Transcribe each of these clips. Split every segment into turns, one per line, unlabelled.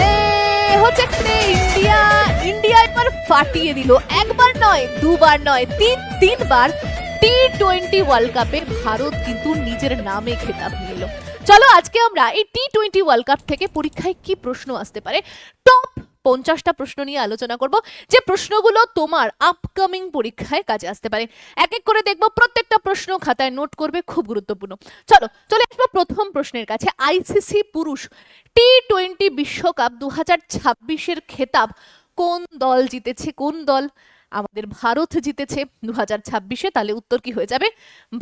দে হচ্ছে India. India এবার ফাটিয়ে দিল, একবার নয়, দুবার নয়, তিনবার টি-20 ওয়ার্ল্ড কাপে ভারত কিন্তু নিজের নামে খেতাব নিল। চলো আজকে আমরা এই টি-20 ওয়ার্ল্ড কাপ থেকে পরীক্ষায় কি প্রশ্ন আসতে পারে, টপ 50টা প্রশ্ন নিয়ে আলোচনা করব, যে প্রশ্নগুলো তোমার আপকামিং পরীক্ষায় কাজে আসতে পারে। এক এক করে দেখবো, প্রত্যেকটা প্রশ্ন খাতায় নোট করবে, খুব গুরুত্বপূর্ণ। চলো চলে আসবো প্রথম প্রশ্নের কাছে। আইসিসি পুরুষ টি-20 বিশ্বকাপ 2026-এর খেতাব কোন দল জিতেছে? কোন দল? আমাদের ভারত জিতেছে 2026-এ। তাহলে উত্তর কি হয়ে যাবে?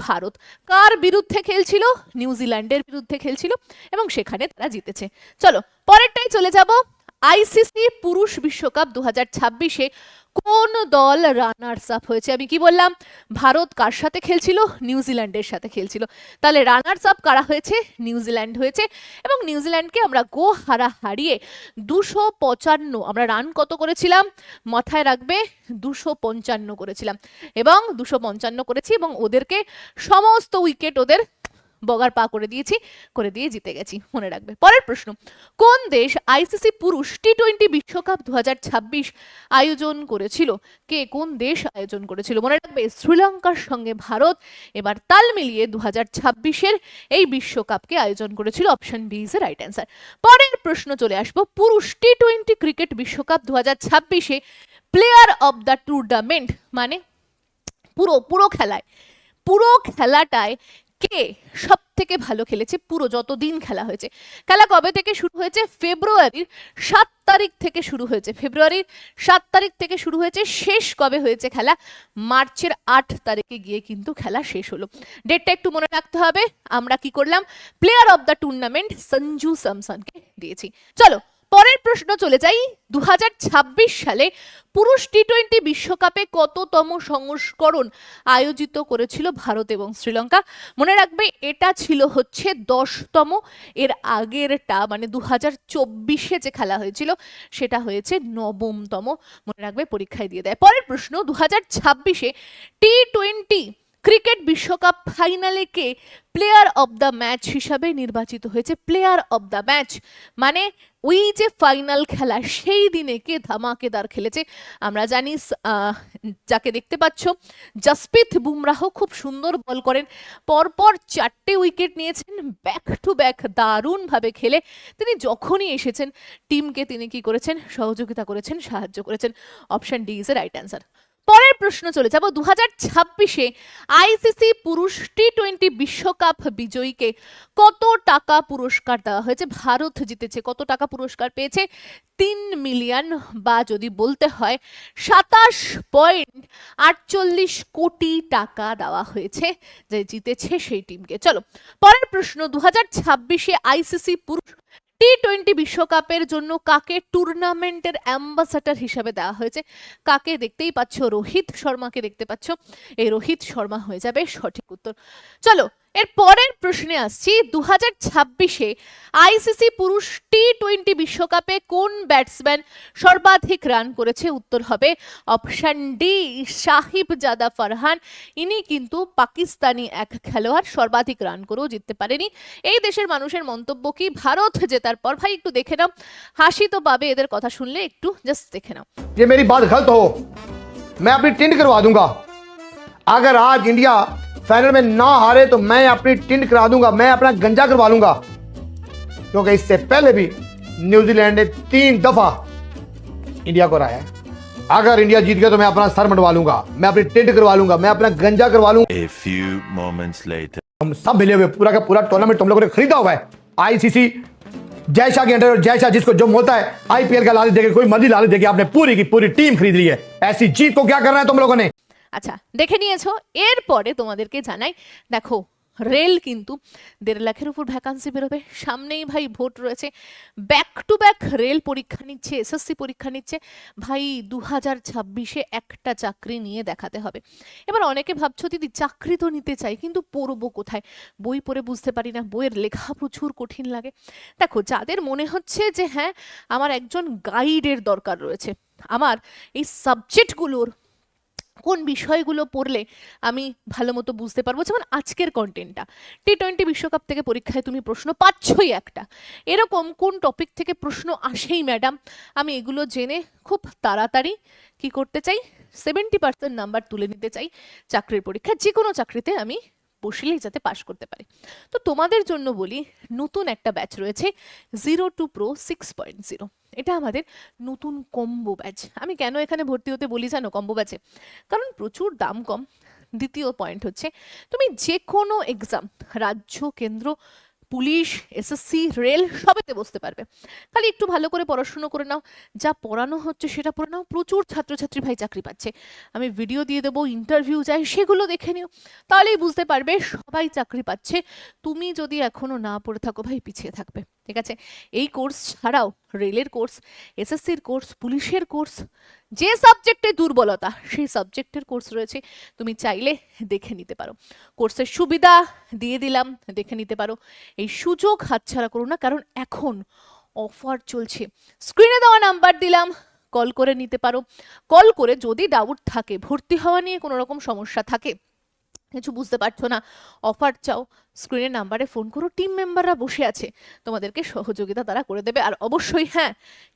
ভারত। কার বিরুদ্ধে খেলছিল? নিউজিল্যান্ডের বিরুদ্ধে খেলছিল এবং সেখানে তারা জিতেছে। চলো পরেরটাই চলে যাব। আইসিসি পুরুষ বিশ্বকাপ 2026-এ কোন দল রানার্স আপ হয়েছে? আমি কি বললাম? ভারত কার সাথে খেলছিল? নিউজিল্যান্ডের সাথে খেলছিল। তাহলে রানার্স আপ কারা হয়েছে? নিউজিল্যান্ড হয়েছে। এবং নিউজিল্যান্ডকে আমরা গো হারিয়ে 255, আমরা রান কত করেছিলাম মাথায় রাখবে? 255 করেছিলাম এবং 255 করেছি এবং ওদেরকে সমস্ত উইকেট ওদের বগার পা করে দিয়ে জিতে গেছি, মনে রাখবে। পরের প্রশ্ন, কোন দেশ আইসিসি পুরুষ টি-20 বিশ্বকাপ 2026 আয়োজন করেছিল? কোন দেশ আয়োজন করেছিল? মনে রাখবে, শ্রীলঙ্কার সঙ্গে ভারত এবার তাল মিলিয়ে 2026-এর এই বিশ্বকাপকে আয়োজন করেছিল। Option B is right answer. পরের প্রশ্ন চলে আসবো, পুরুষ টি-20 ক্রিকেট বিশ্বকাপ 2026-এ প্লেয়ার অব দ্য টুর্নামেন্ট, মানে পুরো খেলাটায় কে সব থেকে ভালো খেলেছে? পুরো যতদিন খেলা হয়েছে। খেলা কবে থেকে শুরু হয়েছে? ফেব্রুয়ারির 7 তারিখ থেকে শুরু হয়েছে। ফেব্রুয়ারির 7 তারিখ থেকে শুরু হয়েছে। শেষ কবে হয়েছে খেলা? মার্চের 8 তারিখে গিয়ে কিন্তু খেলা শেষ হলো। ডেটটা একটু মনে রাখতে হবে। আমরা কি করলাম? Player of the tournament Sanju স্যামসনকে দিয়েছি। চলো পরের প্রশ্ন চলে যাই। 2026 সালে পুরুষ টি-20 বিশ্বকাপে কততম সংস্করণ আয়োজিত করেছিল ভারত এবং শ্রীলঙ্কা? মনে রাখবে, এটা ছিল হচ্ছে 10তম। এর আগেরটা মানে 2024-এ যে খেলা হয়েছিল সেটা হয়েছে 9তম। মনে রাখবে, পরীক্ষায় দিয়ে দেয়। পরের প্রশ্ন, 2026-এ টি-20 ক্রিকেট বিশ্বকাপ ফাইনালে কে প্লেয়ার অব দ্য ম্যাচ হিসাবে নির্বাচিত হয়েছে? প্লেয়ার অব দ্য ম্যাচ মানে ওই যে ফাইনাল খেলা সেই দিনে কে ধামাকেদার খেলেছে? আমরা জানি যাকে দেখতে পাচ্ছ, জসপ্রীত বুমরাহ খুব সুন্দর বল করেন, পরপর 4টে উইকেট নিয়েছেন, ব্যাক টু ব্যাক দারুণ ভাবে খেলে তিনি যখনই এসেছেন টিমকে তিনি কি করেছেন? সহযোগিতা করেছেন, সাহায্য করেছেন। Option D is a right answer. পরের প্রশ্ন চলে যাব। 2026-এ আইসিসি পুরুষ টি-20 বিশ্বকাপ বিজয়ীকে কত টাকা পুরস্কার দেওয়া হয়েছে? ভারত জিতেছে, কত টাকা পুরস্কার পেয়েছে? 3 মিলিয়ন, বা যদি বলতে হয় 27.48 কোটি টাকা দেওয়া হয়েছে যে জিতেছে সেই টিমকে। চলো পরের প্রশ্ন, 2026-এ আইসিসি পুরুষ টি-20 বিশ্বকাপের জন্য কাকে টুর্নামেন্টের অ্যাম্বাসাডর হিসেবে দেওয়া হয়েছে? কাকে? দেখতেই পাচ্ছ, রোহিত শর্মাকে দেখতে পাচ্ছ। এই রোহিত শর্মা হয়ে যাবে সঠিক উত্তর। চলো এর পরের প্রশ্নে আসছি। 2026-এ আইসিসি পুরুষ টি-20 বিশ্বকাপে কোন ব্যাটসম্যান সর্বাধিক রান করেছে? উত্তর হবে অপশন ডি, সাহিবজাদা ফারহান। ইনি কিন্তু পাকিস্তানি এক খেলোয়াড়, সর্বাধিক রান করেও জিততে পারেনি। এই দেশের মানুষের মন্তব্য কি ভারত জেতার পর? ভাই একটু দেখে নাও, হাসি তো পাবে এদের কথা শুনলে, একটু জাস্ট দেখে নাও।
ये मेरी बात गलत हो, मैं अपनी टिंड करवा दूंगा। अगर आज इंडिया फाइनल में ना हारे तो मैं अपनी टिंड करा दूंगा, मैं अपना गंजा करवा लूंगा, क्योंकि इससे पहले भी न्यूजीलैंड ने 3 दफा इंडिया को हराया है। अगर इंडिया जीत गया तो मैं अपना सर मंडवा लूंगा, मैं अपनी टिंड करवा लूंगा, मैं अपना गंजा करवा लूंगा।
A few moments later.
हम सब मिले हुए, पूरा का पूरा टूर्नामेंट तुम लोगों ने खरीदा हुआ है। आईसीसी जय शाह के अंडर, जय शाह जिसको जो बोलता है, आईपीएल का लालच देके, कोई मर्जी लालच देके आपने पूरी की पूरी टीम खरीद ली है। ऐसी जीत को क्या करना है तुम लोगों ने?
আচ্ছা দেখে নিয়েছো। এরপরে তোমাদেরকে জানাই, দেখো রেল কিন্তু 1.5 লাখের উপর ভ্যাকান্সি বেরোবে, সামনেই ভাই ভোট রয়েছে, ব্যাক টু ব্যাক রেল পরীক্ষা নিচ্ছে, এসএসসি পরীক্ষা নিচ্ছে। ভাই 2026-এ একটা চাকরি নিয়ে দেখাতে হবে। এবার অনেকে ভাবছো দিদি চাকরি তো নিতে চাই, কিন্তু পড়বো কোথায়? বই পড়ে বুঝতে পারি না, বইয়ের লেখা প্রচুর কঠিন লাগে। দেখো যাদের মনে হচ্ছে যে হ্যাঁ আমার একজন গাইডের দরকার রয়েছে, আমার এই সাবজেক্টগুলোর কোন বিষয়গুলো পড়লে আমি ভালো মতো বুঝতে পারবো, যেমন আজকের কন্টেন্টটা T20 বিশ্বকাপ থেকে পরীক্ষায় তুমি প্রশ্ন পাচ্ছই একটা, এরকম কোন টপিক থেকে প্রশ্ন আসেই ম্যাডাম, আমি এগুলো জেনে খুব তাড়াতাড়ি কি করতে চাই, 70% নাম্বার তুলে নিতে চাই চাকরির পরীক্ষা, যে কোনো চাকরিতে আমি বসলেই যাতে পাশ করতে পারি। তো তোমাদের জন্য বলি, নতুন একটা ব্যাচ রয়েছে 0 to Pro 6.0, এটা আমাদের নতুন কম্বো ব্যাচ। আমি কেন এখানে ভর্তি হতে বলি জানো কম্বো ব্যাচে, কারণ প্রচুর দাম কম, দ্বিতীয় পয়েন্ট হচ্ছে তুমি যে কোনো এক্সাম, রাজ্য, কেন্দ্র, পুলিশ, এসএসসি, রেল সবেতে বসতে পারবে, খালি একটু ভালো করে পড়াশুনো করে নাও, যা পড়ানো হচ্ছে সেটা পড়ে নাও। প্রচুর ছাত্রছাত্রী ভাই চাকরি পাচ্ছে, আমি ভিডিও দিয়ে দেবো, ইন্টারভিউ যায়, সেগুলো দেখে নিও, তাহলেই বুঝতে পারবে সবাই চাকরি পাচ্ছে। তুমি যদি এখনো না পড়ে থাকো ভাই, পিছিয়ে থাকবে, ঠিক আছে? এই কোর্স ছাড়াও রেলের কোর্স, এসএসসির কোর্স, পুলিশের কোর্স, যে সাবজেক্টে দুর্বলতা সেই সাবজেক্টের কোর্স রয়েছে, তুমি চাইলে দেখে নিতে পারো। কোর্সের সুবিধা দিয়ে দিলাম, দেখে নিতে পারো। এই সুযোগ হাতছাড়া করো না, কারণ এখন অফার চলছে। স্ক্রিনে দেওয়া নাম্বার দিলাম, কল করে নিতে পারো। কল করে যদি ডাউট থাকে, ভর্তি হওয়া নিয়ে কোনো রকম সমস্যা থাকে, কিছু বুঝতে পারছো না, অফার চাও, স্ক্রিনের নাম্বারে ফোন করো, টিম মেম্বাররা বসে আছে, তোমাদেরকে সহযোগিতা তারা করে দেবে। আর অবশ্যই হ্যাঁ,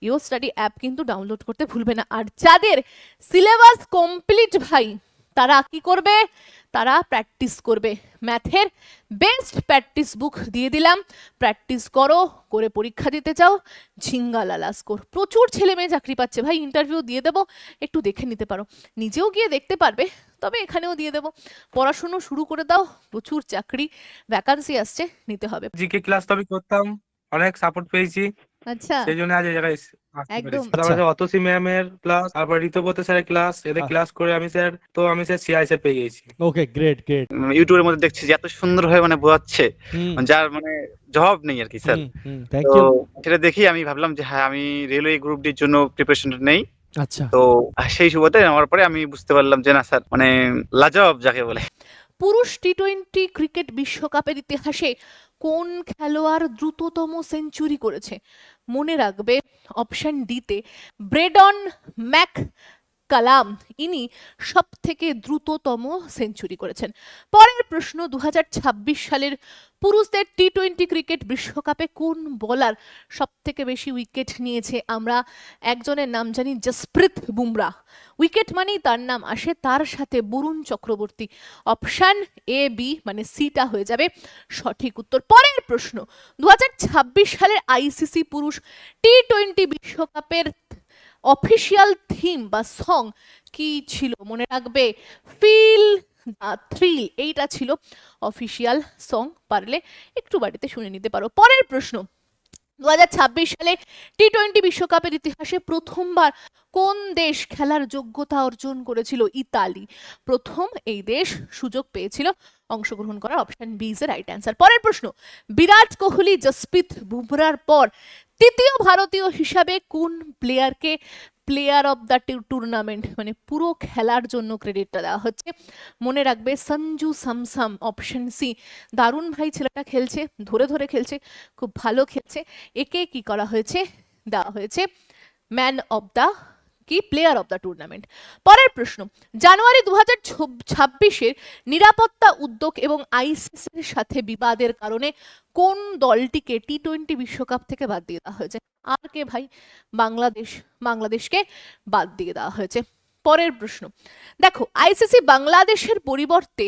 ইও স্টাডি অ্যাপ কিন্তু ডাউনলোড করতে ভুলবে না। আর যাদের সিলেবাস কমপ্লিট ভাই, তারা কি করবে, তারা প্র্যাকটিস করবে। ম্যাথের বেস্ট প্র্যাকটিস বুক দিয়ে দিলাম, প্র্যাকটিস করো, করে পরীক্ষা দিতে চাও, ঝিঙ্গালালা স্কোর। প্রচুর ছেলে মেয়ে চাকরি পাচ্ছে ভাই, ইন্টারভিউ দিয়ে দেবো, একটু দেখে নিতে পারো, নিজেও গিয়ে দেখতে পারবে, তবে এখানেও দিয়ে দেবো। পড়াশুনো শুরু করে দাও, প্রচুর চাকরি ভ্যাকান্সি আসছে, নিতে হবে।
জিকে ক্লাস তো আমি করতাম, অনেক সাপোর্ট পেয়েছি,
আচ্ছা,
সেই জন্য আজ এই জায়গায় আসতে
একদম।
পেরেছি। তারপরে অতসী ম্যামের ক্লাস, তারপর ঋতুপতি স্যারের ক্লাস, এদের ক্লাস করে আমি স্যার সিআইএসএফ পেয়ে গেছি।
ওকে, গ্রেট গ্রেট।
ইউটিউবের মধ্যে দেখছি যে এত সুন্দরভাবে মানে বোঝাচ্ছে, যার মানে জবাব নেই আর কি স্যার।
থ্যাংক
তো
ইউ।
সেটা দেখি আমি ভাবলাম যে হ্যাঁ, আমি রেলওয়ে গ্রুপ ডির জন্য প্রিপারেশন নেই।
আচ্ছা,
তো সেই সুবাদে নেওয়ার পরে আমি বুঝতে পারলাম যে না স্যার, মানে লাজবাব যাকে বলে।
পুরুষ টি20 ক্রিকেট বিশ্বকাপের ইতিহাসে কোন খেলোয়াড় দ্রুততম সেঞ্চুরি করেছে? মনে রাখবে, অপশন ডিতে ব্রেডন ম্যাক কালাম, ইনি সব থেকে দ্রুততম সেঞ্চুরি করেছেন। পরের প্রশ্ন, 2026 সালের পুরুষদের টি20 ক্রিকেট বিশ্বকাপে কোন বোলার সব থেকে বেশি উইকেট নিয়েছে? আমরা একজনের নাম জানি, জসপ্রীত বুমরা। উইকেট মানেই তার নাম আসে, তার সাথে Varun Chakravarthy. Option A B মানে সিটা হয়ে যাবে সঠিক উত্তর। পরের প্রশ্ন, 2026 সালের আইসিসি পুরুষ টি20 বিশ্বকাপের অফিসিয়াল থিম বা সং কি ছিল? মনে রাখবে, ফিল দ্য থ্রিল, এইটা ছিল অফিসিয়াল সং, পারলে একটু বাড়িতে শুনে নিতে পারো। পরের প্রশ্ন, 2026 সালে টি20 বিশ্বকাপের ইতিহাসে প্রথমবার কোন দেশ খেলার যোগ্যতা অর্জন করেছিল? ইতালি প্রথম এই দেশ সুযোগ পেয়েছিল অংশগ্রহণ করার। Option B is right answer. পরের প্রশ্ন, বিরাট কোহলি, জসপ্রীত বুমরার পর তৃতীয় ভারতীয় হিসাবে কোন প্লেয়ারকে প্লেয়ার অফ দ্য টুর্নামেন্ট মানে পুরো খেলার জন্য ক্রেডিটটা দেওয়া হচ্ছে? মনে রাখবে, সঞ্জু স্যামসন। অপশন সি, দারুণ ভাই, ছেলেটা খেলছে, ধরে ধরে খেলছে, খুব ভালো খেলছে, একে কি করা হয়েছে, দেওয়া হয়েছে ম্যান অফ দ্য কি প্লেয়ার অফ দ্য টুর্নামেন্ট। পরের প্রশ্ন, জানুয়ারি 2026-এর নিরাপত্তা উদ্যোগ এবং আইসিসির সাথে বিবাদের কারণে কোন দলটিকে টি20 বিশ্বকাপ থেকে বাদ দিয়ে দেওয়া হয়েছে? আর কে ভাই? বাংলাদেশকে বাদ দিয়ে দেওয়া হয়েছে। পরের প্রশ্ন, দেখো, আইসিসি বাংলাদেশের পরিবর্তে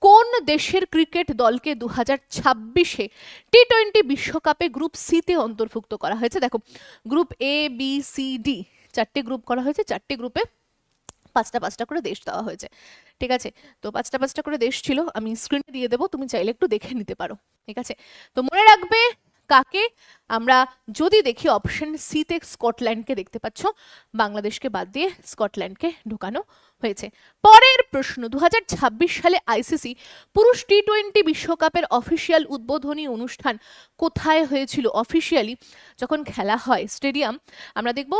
কোন দেশের ক্রিকেট দলকে 2026-এ টি20 বিশ্বকাপে গ্রুপ সিতে অন্তর্ভুক্ত করা হয়েছে? দেখো, group A B C D চারটে গ্রুপ করা হয়েছে, চারটে গ্রুপে পাঁচটা পাঁচটা করে দেশ দেওয়া হয়েছে, ঠিক আছে? তো পাঁচটা পাঁচটা করে দেশ ছিল, আমি স্ক্রিনে দিয়ে দেবো, তুমি চাইলে একটু দেখে নিতে পারো, ঠিক আছে? তো মনে রাখবে, কাকে আমরা যদি দেখি, অপশন সিতে স্কটল্যান্ডকে দেখতে পাচ্ছ, বাংলাদেশকে বাদ দিয়ে স্কটল্যান্ডকে ঢোকানো হয়েছে। পরের প্রশ্ন, 2026 সালে আইসিসি পুরুষ টি20 বিশ্বকাপের অফিসিয়াল উদ্বোধনী অনুষ্ঠান কোথায় হয়েছিল? অফিসিয়ালি যখন খেলা হয় স্টেডিয়াম আমরা দেখব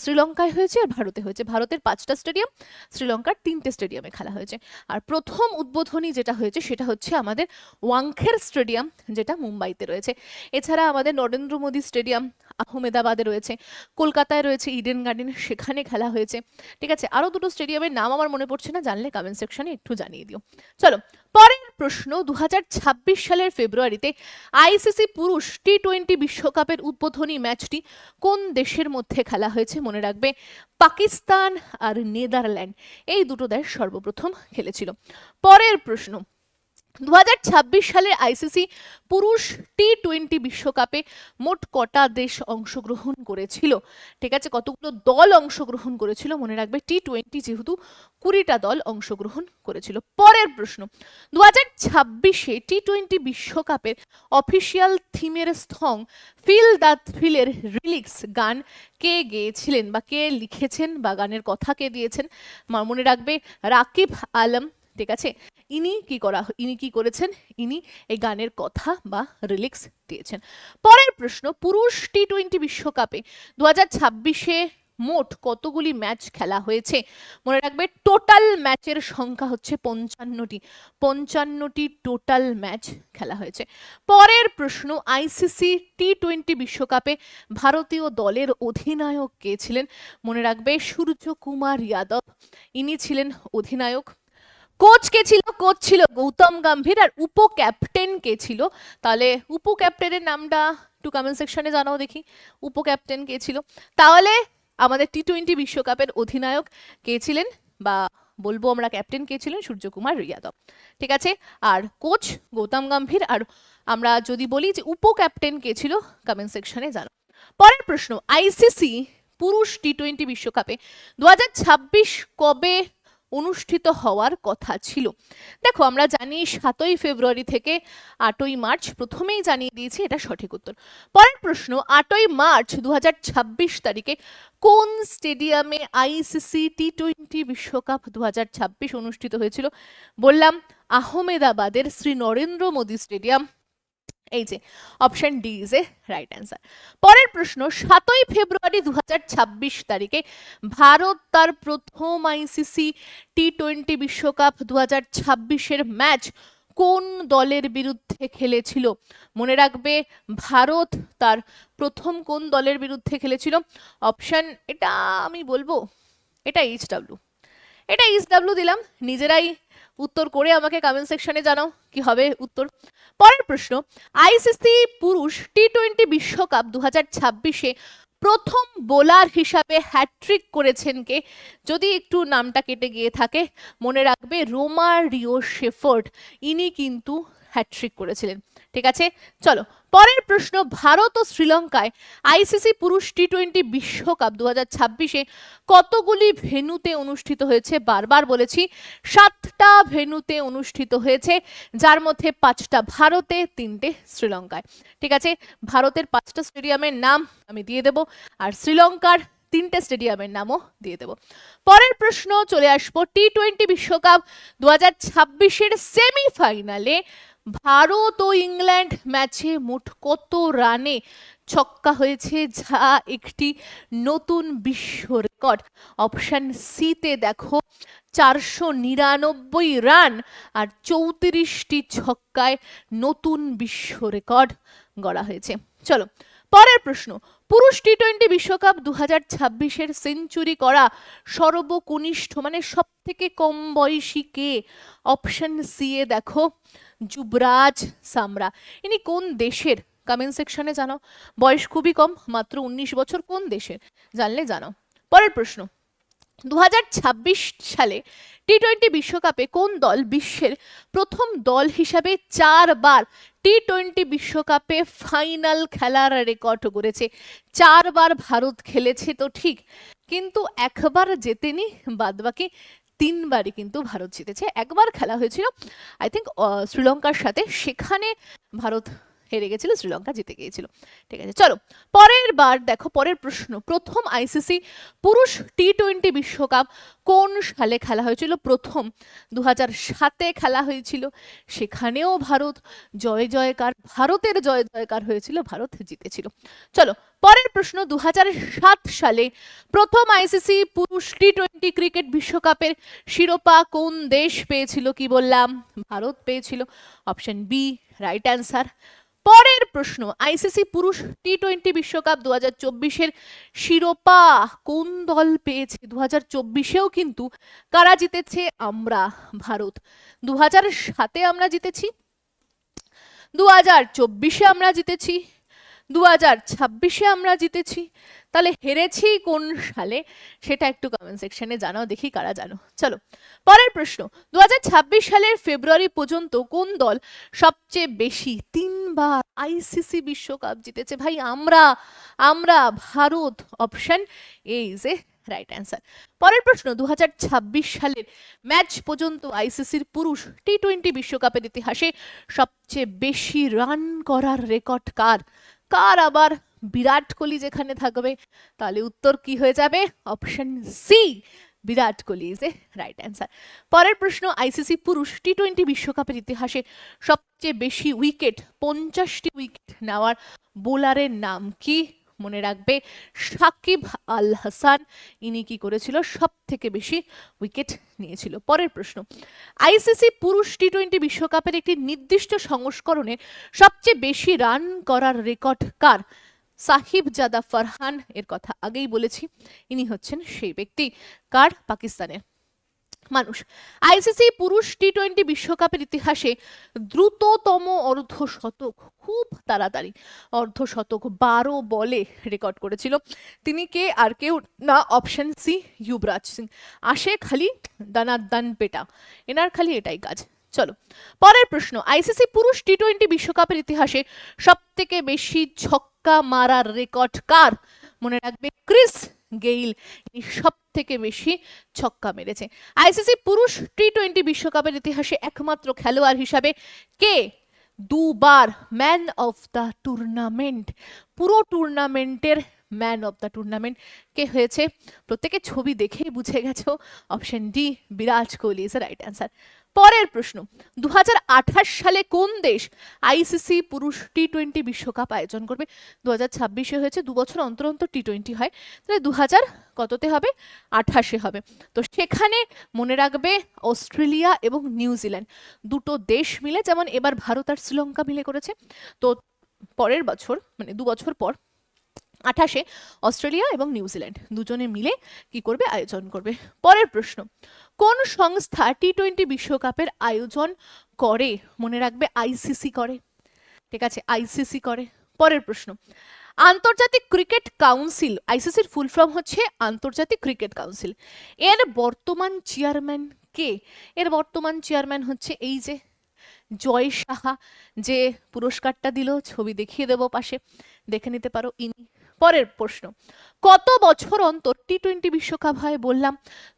শ্রীলঙ্কায় হয়েছে আর ভারতে হয়েছে। ভারতের 5টা স্টেডিয়াম, শ্রীলঙ্কার 3টে স্টেডিয়ামে খেলা হয়েছে। আর প্রথম উদ্বোধনী যেটা হয়েছে সেটা হচ্ছে আমাদের ওয়াংখেড় স্টেডিয়াম, যেটা মুম্বাইতে রয়েছে। এছাড়া আমাদের নরেন্দ্র মোদী স্টেডিয়াম আহমেদাবাদে রয়েছে, কলকাতায় রয়েছে ইডেন গার্ডেন, সেখানে খেলা হয়েছে। ঠিক আছে, আরো দুটো স্টেডিয়ামের নাম আমার মনে পড়ছে না, জানলে কমেন্ট সেকশনে একটু জানিয়ে দিও। চলো পরের প্রশ্ন, 2026 সালের ফেব্রুয়ারিতে আইসিসি পুরুষ টি-20 বিশ্বকাপের উদ্বোধনী ম্যাচটি কোন দেশের মধ্যে খেলা হয়েছে? মনে রাখবে পাকিস্তান আর নেদারল্যান্ড, এই দুটো দেশ সর্বপ্রথম খেলেছিল। পরের প্রশ্ন, 2026 সালের আইসিসি পুরুষ টি-20 বিশ্বকাপে মোট কটা দেশ অংশগ্রহণ করেছিল? ঠিক আছে, কতগুলো দল অংশগ্রহণ করেছিল? মনে রাখবে টি-20 যেহেতু 20টা দল অংশগ্রহণ করেছিল। পরের প্রশ্ন, 2026-এ টি-20 বিশ্বকাপের অফিসিয়াল থিমের সং ফিল দ্য থ্রিলের রিলিক্স গান কে গেয়েছিলেন বা কে লিখেছেন বা গানের কথা কে দিয়েছেন? মনে রাখবে রাকিব আলম। ঠিক আছে, ইনি কি করেছেন? ইনি এই গানের কথা বা রিলিক্স দিয়েছেন। পরের প্রশ্ন, পুরুষ টি-20 বিশ্বকাপে 2026-এ মোট কতগুলি ম্যাচ খেলা হয়েছে? মনে রাখবে টোটাল ম্যাচের সংখ্যা হচ্ছে 55টি টোটাল ম্যাচ খেলা হয়েছে। পরের প্রশ্ন, আইসিসি টি-20 বিশ্বকাপে ভারতীয় দলের অধিনায়ক কে ছিলেন? মনে রাখবে সূর্যকুমার যাদব, ইনি ছিলেন অধিনায়ক। কোচ কে ছিল? কোচ ছিল গৌতম গম্ভীর। আর উপ ক্যাপ্টেন কে ছিল? তাহলে উপ ক্যাপ্টেনের নামটা একটু কমেন্ট সেকশনে জানাও দেখি, উপ ক্যাপ্টেন কে ছিল? তাহলে আমাদের টি-20 বিশ্বকাপের অধিনায়ক কে ছিলেন বা বলবো আমরা ক্যাপ্টেন কে ছিলেন? সূর্যকুমার যাদব। ঠিক আছে, আর কোচ গৌতম গম্ভীর। আর আমরা যদি বলি যে উপ ক্যাপ্টেন কে ছিল, কমেন্ট সেকশনে জানাও। পরের প্রশ্ন, আইসিসি পুরুষ টি-20 বিশ্বকাপে 2026 কবে অনুষ্ঠিত হওয়ার কথা ছিল? দেখো আমরা জানি 7ই ফেব্রুয়ারি থেকে 8ই মার্চ, প্রথমেই জানিয়ে দিয়েছি এটা সঠিক উত্তর। পরের প্রশ্ন, 8ই মার্চ 2026 তারিখে কোন স্টেডিয়ামে আইসিসি টি-20 বিশ্বকাপ 2026 অনুষ্ঠিত হয়েছিল? বললাম আহমেদাবাদের শ্রী নরেন্দ্র মোদী স্টেডিয়াম। এই যে option D is a right answer. পরের প্রশ্ন, 7ই ফেব্রুয়ারি 2026 তারিখে ভারত তার প্রথম আইসিসি টি-20 বিশ্বকাপ 2026-এর ম্যাচ কোন দলের বিরুদ্ধে খেলেছিল? মনে রাখবে ভারত তার প্রথম কোন দলের বিরুদ্ধে খেলেছিল? অপশন, এটা আমি বলবো এটা এইচডব্লিউ দিলাম, নিজেরাই উত্তর করে আমাকে কমেন্ট সেকশনে জানাও কি হবে উত্তর। পরের প্রশ্ন, আইসিসি পুরুষ টি-20 বিশ্বকাপ 2026-এ প্রথম বোলার হিসাবে হ্যাট্রিক করেছেন কে? যদি একটু নামটা কেটে গিয়ে থাকে মনে রাখবে রোমারিও শেফার্ড, ইনি কিন্তু হ্যাট্রিক করেছিলেন। ঠিক আছে, চলো পরের প্রশ্ন, ভারত ও শ্রীলঙ্কায় আইসিসি পুরুষ টি-20 বিশ্বকাপ 2026-এ কতগুলি ভেন্যুতে অনুষ্ঠিত হয়েছে? বারবার বলেছি 7টা ভেন্যুতে অনুষ্ঠিত হয়েছে, যার মধ্যে 5টা ভারতে, 3টে শ্রীলঙ্কায়। ঠিক আছে, ভারতের 5টা স্টেডিয়ামের নাম আমি দিয়ে দেব আর শ্রীলঙ্কার 3টে স্টেডিয়ামের নামও দিয়ে দেব। পরের প্রশ্ন চলে আসবো, টি-20 বিশ্বকাপ 2026-এর সেমিফাইনালে ভারত ও ইংল্যান্ড ম্যাচে মোট কত রানে ছক্কা হয়েছে, যা একটি নতুন বিশ্ব রেকর্ড? অপশন সিতে দেখো 499 রান আর 34টি ছক্কায় নতুন বিশ্ব রেকর্ড গড়া হয়েছে। চলো পরের প্রশ্ন, পুরুষ টি-20 বিশ্বকাপ 2026-এর সেঞ্চুরি করা সর্বকনিষ্ঠ মানে সব থেকে কম বয়সী কে? অপশন সি এ দেখো যুবরাজ সামরা, ইনি কোন দেশের? কমেন্ট সেকশনে জানাও, বয়স খুবই কম, মাত্র 19 বছর, কোন দেশের জানলে জানাও। পরের প্রশ্ন, 2026 সালে টি-20 বিশ্বকাপে কোন দল বিশ্বের প্রথম দল হিসাবে 4বার টি-20 বিশ্বকাপে ফাইনাল খেলার রেকর্ড করেছে? 4বার ভারত খেলেছে তো ঠিক, কিন্তু একবার জেতেনি, বাদবাকি 3বারই কিন্তু ভারত জিতেছে। একবার খেলা হয়েছিল আই থিঙ্ক শ্রীলঙ্কার সাথে, সেখানে ভারত হেরে গেছিল, শ্রীলঙ্কা জিতে গিয়েছিল। ঠিক আছে, চলো পরের বার দেখো, পরের প্রশ্ন, প্রথম আইসিসি পুরুষ টি-20 বিশ্বকাপ কোন সালে খেলা হয়েছিল? প্রথম 2007-এ খেলা হয়েছিল, সেখানেও ভারত জয় জয়কার, ভারতের জয় জয়কার হয়েছিল, ভারত জিতেছিল। চলো পরের প্রশ্ন, 2007 সালে প্রথম আইসিসি পুরুষ টি-20 ক্রিকেট বিশ্বকাপের শিরোপা কোন দেশ পেয়েছিল? কি বললাম? ভারত পেয়েছিল। Option B right answer. পরের প্রশ্ন, আইসিসি পুরুষ টি-20 বিশ্বকাপ 2024-এর শিরোপা কোন দল পেয়েছে? 2024-এও কিন্তু কারা জিতেছে? আমরা, ভারত। 2007-এ আমরা জিতেছি, 2024-এ আমরা জিতেছি, 2026-এ আমরা জিতেছি। তাহলে হেরেছি কোন সালে সেটা একটু কমেন্ট সেকশনে জানাও, দেখি কারা জানো। চলো পরের প্রশ্ন, 2026 সালের ফেব্রুয়ারি পর্যন্ত কোন দল সবচেয়ে বেশি 3বার আইসিসি বিশ্বকাপ জিতেছে? ভাই আমরা Bharat. Option A is a right answer. পরের প্রশ্ন, 2026 সালের ম্যাচ পর্যন্ত আইসিসির পুরুষ টি-20 বিশ্বকাপের ইতিহাসে সবচেয়ে বেশি রান করার রেকর্ড কার? আবার বিরাট কোহলি যেখানে থাকবে, তাহলে উত্তর কি হয়ে যাবে? Option C, Virat Kohli is a right answer. পরের প্রশ্ন, আইসিসি পুরুষ টি-20 বিশ্বকাপের ইতিহাসে সবচেয়ে বেশি উইকেট 50টি উইকেট নেওয়ার বোলারের নাম কি? মনে রাখবে সাকিব আল হাসান, ইনি কি করেছিল? সব থেকে বেশি উইকেট নিয়েছিল। পরের প্রশ্ন, আইসিসি পুরুষ টি-20 বিশ্বকাপের একটি নির্দিষ্ট সংস্করণে সবচেয়ে বেশি রান করার রেকর্ড কার? সাহিবজাদা ফারহান, এর কথা আগেই বলেছি, ইনি হচ্ছেন সেই ব্যক্তি। কার? পাকিস্তানের মানুষ। আইসিসি পুরুষ টি-20 বিশ্বকাপের ইতিহাসে দ্রুততম অর্ধশতক, খুব তাড়াতাড়ি অর্ধশতক 12 বলে রেকর্ড করেছিল। তিনি কে? আর কেউ না, অপশন সি, যুবরাজ সিং। আসে খালি দানাদান পেটা, এনার খালি এটাই কাজ। চলো পরের প্রশ্ন, আইসিসি পুরুষ টি-20 বিশ্বকাপের ইতিহাসে সব থেকে বেশি ছক্কা মারার রেকর্ড কার? মনে রাখবে ক্রিস গেইল, সব থেকে বেশি ছক্কা মেরেছে। আইসিসি পুরুষ টি-20 বিশ্বকাপের ইতিহাসে একমাত্র খেলোয়াড় হিসাবে কে 2বার ম্যান অফ দ্য টুর্নামেন্ট, পুরো টুর্নামেন্টের ম্যান অফ দ্য টুর্নামেন্ট কে হয়েছে? প্রত্যেকে ছবি দেখেই বুঝে গেছো, option D, Virat Kohli is right answer. পরের প্রশ্ন, 2028 সালে কোন দেশ আইসিসি পুরুষ টি-20 বিশ্বকাপ আয়োজন করবে? 2026-এ হয়েছে, 2 বছর অন্তর অন্তর টি-20 হয়, তাহলে 2000 কততে হবে? 28-এ হবে। তো সেখানে মনে রাখবে অস্ট্রেলিয়া এবং নিউজিল্যান্ড দুটো দেশ মিলে, যেমন এবার ভারত আর শ্রীলঙ্কা মিলে করেছে, তো পরের বছর মানে 2 বছর পর 28-এ অস্ট্রেলিয়া এবং নিউজিল্যান্ড দুজনে মিলে কি করবে? আয়োজন করবে। পরের প্রশ্ন, কোন সংস্থা টি-20 বিশ্বকাপের আয়োজন করে? মনে রাখবে আইসিসি করে, ঠিক আছে, আইসিসি করে। পরের প্রশ্ন, আন্তর্জাতিক ক্রিকেট কাউন্সিল, আইসিসির ফুল ফর্ম হচ্ছে আন্তর্জাতিক ক্রিকেট কাউন্সিল, এর বর্তমান চেয়ারম্যান কে? এর বর্তমান চেয়ারম্যান হচ্ছে এই যে জয় সাহা, যে পুরস্কারটা দিল, ছবি দেখিয়ে দেবো পাশে, দেখে নিতে পারো, ইনি। পরের প্রশ্ন, কত বছর অন্তর টি-20 বিশ্বকাপ হয়? বললাম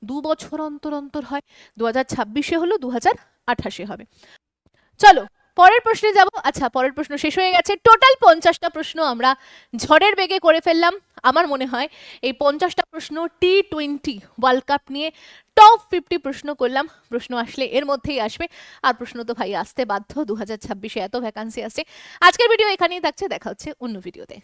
2 বছর অন্তর অন্তর হয়, 2026-এ হলো, 2028-এ হবে। চলো পরের প্রশ্নে যাব। আচ্ছা, পরের প্রশ্ন শেষ হয়ে গেছে। টোটাল 50টা প্রশ্ন আমরা ঝড়ের বেগে করে ফেললাম। আমার মনে হয় এই 50টা প্রশ্ন টি-20 ওয়ার্ল্ড কাপ নিয়ে টপ 50 প্রশ্ন করলাম। প্রশ্ন আসলে এর মধ্যেই আসবে, আর প্রশ্ন তো ভাই আসতে বাধ্য, 2026-এ এত ভ্যাকান্সি আসছে। আজকের ভিডিও এখানেই থাকছে, দেখা হচ্ছে অন্য ভিডিওতে।